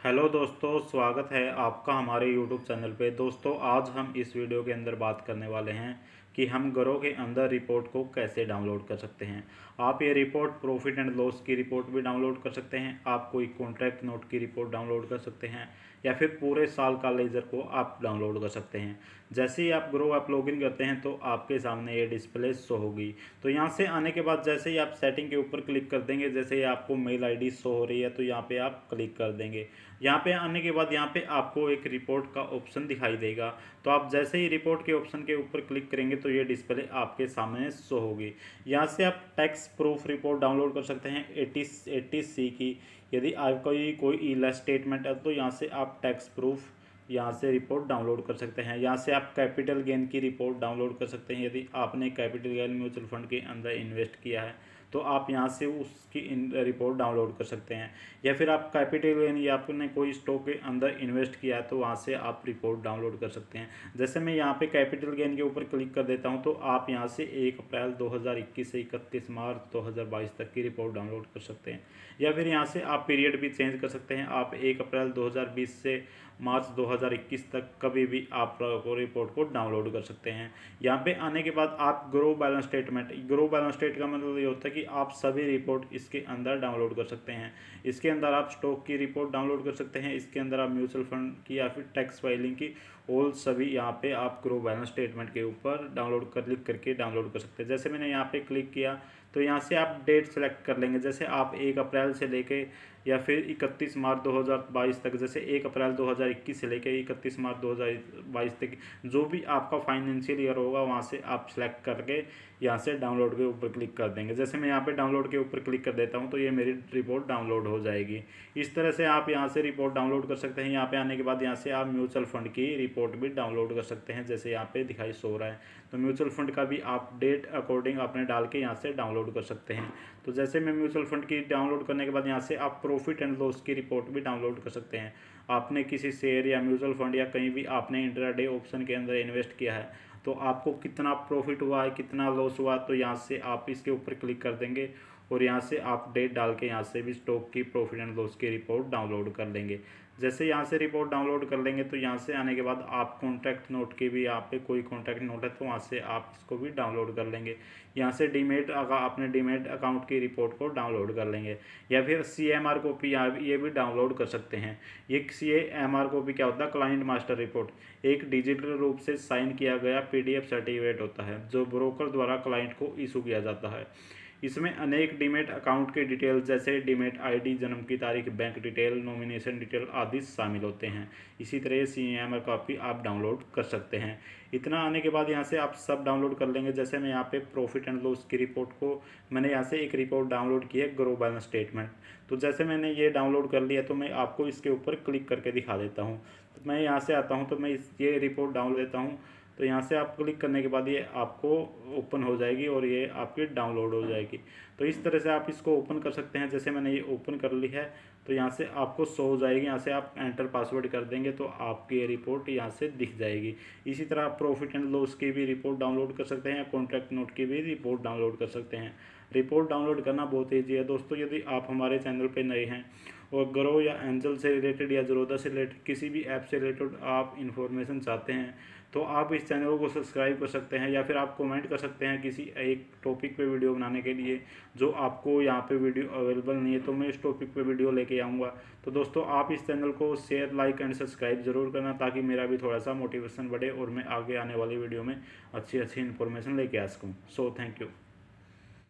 Hello दोस्तों, स्वागत है आपका हमारे यूट्यूब चैनल पे। दोस्तों, आज हम इस वीडियो के अंदर बात करने वाले हैं कि हम ग्रो के अंदर रिपोर्ट को कैसे डाउनलोड कर सकते हैं। आप ये रिपोर्ट प्रॉफिट एंड लॉस की रिपोर्ट भी डाउनलोड कर सकते हैं, आप कोई कॉन्ट्रैक्ट नोट की रिपोर्ट डाउनलोड कर सकते हैं, या फिर पूरे साल का लेजर को आप डाउनलोड कर सकते हैं। जैसे ही आप ग्रो ऐप लॉगिन करते हैं तो आपके सामने ये डिस्प्ले शो होगी। तो यहाँ से आने के बाद जैसे ही आप सेटिंग के ऊपर क्लिक कर देंगे, जैसे ही आपको मेल आईडी शो हो रही है तो यहाँ पे आप क्लिक कर देंगे। यहाँ पे आने के बाद यहाँ पे आपको एक रिपोर्ट का ऑप्शन दिखाई देगा। तो आप जैसे ही रिपोर्ट के ऑप्शन के ऊपर क्लिक करेंगे तो ये डिस्प्ले आपके सामने शो होगी। यहाँ से आप टैक्स प्रूफ रिपोर्ट डाउनलोड कर सकते हैं 80C की। यदि आपका कोई ईला स्टेटमेंट है तो यहाँ से आप टैक्स प्रूफ यहाँ से रिपोर्ट डाउनलोड कर सकते हैं। यहाँ से आप कैपिटल गेन की रिपोर्ट डाउनलोड कर सकते हैं। यदि आपने कैपिटल गेन म्यूचुअल फंड के अंदर इन्वेस्ट किया है तो आप यहाँ से उसकी रिपोर्ट डाउनलोड कर सकते हैं। या फिर आप कैपिटल गेन या आपने कोई स्टॉक के अंदर इन्वेस्ट किया है तो वहाँ से आप रिपोर्ट डाउनलोड कर सकते हैं। जैसे मैं यहाँ पे कैपिटल गेन के ऊपर क्लिक कर देता हूँ तो आप यहाँ से 1 अप्रैल 2021 से 31 मार्च 2022 तक की रिपोर्ट डाउनलोड कर सकते हैं। या फिर यहाँ से आप पीरियड भी चेंज कर सकते हैं। आप 1 अप्रैल 2020 से मार्च 2021 तक कभी भी आप रिपोर्ट को डाउनलोड कर सकते हैं। यहाँ पे आने के बाद आप ग्रो बैलेंस स्टेट का मतलब ये होता है कि आप सभी रिपोर्ट इसके अंदर डाउनलोड कर सकते हैं। इसके अंदर आप स्टॉक की रिपोर्ट डाउनलोड कर सकते हैं, इसके अंदर आप म्यूचुअल फंड की या फिर टैक्स फाइलिंग की ऑल सभी यहाँ पे आप ग्रो बैलेंस स्टेटमेंट के ऊपर क्लिक करके डाउनलोड कर सकते हैं। जैसे मैंने यहाँ पे क्लिक किया तो यहाँ से आप डेट सेलेक्ट कर लेंगे। जैसे आप 1 अप्रैल से लेके या फिर 31 मार्च 2022 तक, जैसे 1 अप्रैल 2021 से लेकर 31 मार्च 2022 तक जो भी आपका फाइनेंशियल ईयर होगा वहाँ से आप सेलेक्ट करके यहाँ से डाउनलोड के ऊपर क्लिक कर देंगे। जैसे मैं यहाँ पे डाउनलोड के ऊपर क्लिक कर देता हूँ तो ये मेरी रिपोर्ट डाउनलोड हो जाएगी। इस तरह से आप यहाँ से रिपोर्ट डाउनलोड कर सकते हैं। यहाँ पे आने के बाद यहाँ से आप म्यूचुअल फंड की रिपोर्ट भी डाउनलोड कर सकते हैं, जैसे यहाँ पे दिखाई सो रहा है। तो म्यूचुअल फंड का भी आप डेट अकॉर्डिंग आपने डाल के यहाँ से डाउनलोड कर सकते हैं। तो जैसे मैं म्यूचुअल फंड की डाउनलोड करने के बाद यहाँ से आप प्रॉफिट एंड लॉस की रिपोर्ट भी डाउनलोड कर सकते हैं। आपने किसी शेयर या म्यूचुअल फंड या कहीं भी आपने इंट्राडे ऑप्शन के अंदर इन्वेस्ट किया है तो आपको कितना प्रॉफिट हुआ है, कितना लॉस हुआ, तो यहाँ से आप इसके ऊपर क्लिक कर देंगे और यहाँ से आप डेट डाल के यहाँ से भी स्टॉक की प्रॉफिट एंड लॉस की रिपोर्ट डाउनलोड कर लेंगे। जैसे यहाँ से रिपोर्ट डाउनलोड कर लेंगे तो यहाँ से आने के बाद आप कॉन्ट्रैक्ट नोट की भी, यहाँ पे कोई कॉन्ट्रैक्ट नोट है तो वहाँ से आप इसको भी डाउनलोड कर लेंगे। यहाँ से डीमेट अपने डीमेट अकाउंट की रिपोर्ट को डाउनलोड कर लेंगे। या फिर CMR कॉपी ये भी डाउनलोड कर सकते हैं। ये CMR कॉपी क्या होता है? क्लाइंट मास्टर रिपोर्ट एक डिजिटल रूप से साइन किया गया PDF सर्टिफिकेट होता है जो ब्रोकर द्वारा क्लाइंट को इशू किया जाता है। इसमें अनेक डीमेट अकाउंट के डिटेल जैसे डीमेट ID, जन्म की तारीख, बैंक डिटेल, नॉमिनेशन डिटेल आदि शामिल होते हैं। इसी तरह CMR कॉपी आप डाउनलोड कर सकते हैं। इतना आने के बाद यहाँ से आप सब डाउनलोड कर लेंगे। जैसे मैं यहाँ पे प्रॉफिट एंड लॉस की रिपोर्ट को मैंने यहाँ से एक रिपोर्ट डाउनलोड की है, ग्रो बैलेंस स्टेटमेंट। तो जैसे मैंने ये डाउनलोड कर लिया तो मैं आपको इसके ऊपर क्लिक करके दिखा देता हूँ। तो मैं यहाँ से आता हूँ तो मैं ये रिपोर्ट डाउनलोड लेता हूँ। तो यहाँ से आप क्लिक करने के बाद ये आपको ओपन हो जाएगी और ये आपकी डाउनलोड हो जाएगी। तो इस तरह से आप इसको ओपन कर सकते हैं। जैसे मैंने ये ओपन कर ली है तो यहाँ से आपको शो हो जाएगी। यहाँ से आप एंटर पासवर्ड कर देंगे तो आपकी ये रिपोर्ट यहाँ से दिख जाएगी। इसी तरह आप प्रॉफिट एंड लॉस की भी रिपोर्ट डाउनलोड कर सकते हैं, कॉन्ट्रैक्ट नोट की भी रिपोर्ट डाउनलोड कर सकते हैं। रिपोर्ट डाउनलोड करना बहुत ईजी है दोस्तों। यदि आप हमारे चैनल पर नए हैं और ग्रो या एंजल से रिलेटेड या ज़ीरोधा से रिलेटेड किसी भी ऐप से रिलेटेड आप इन्फॉर्मेशन चाहते हैं तो आप इस चैनल को सब्सक्राइब कर सकते हैं, या फिर आप कमेंट कर सकते हैं किसी एक टॉपिक पे वीडियो बनाने के लिए जो आपको यहाँ पे वीडियो अवेलेबल नहीं है तो मैं इस टॉपिक पे वीडियो लेके आऊँगा। तो दोस्तों, आप इस चैनल को शेयर, लाइक एंड सब्सक्राइब जरूर करना ताकि मेरा भी थोड़ा सा मोटिवेशन बढ़े और मैं आगे आने वाली वीडियो में अच्छी इन्फॉर्मेशन लेके आ सकूँ। So thank you.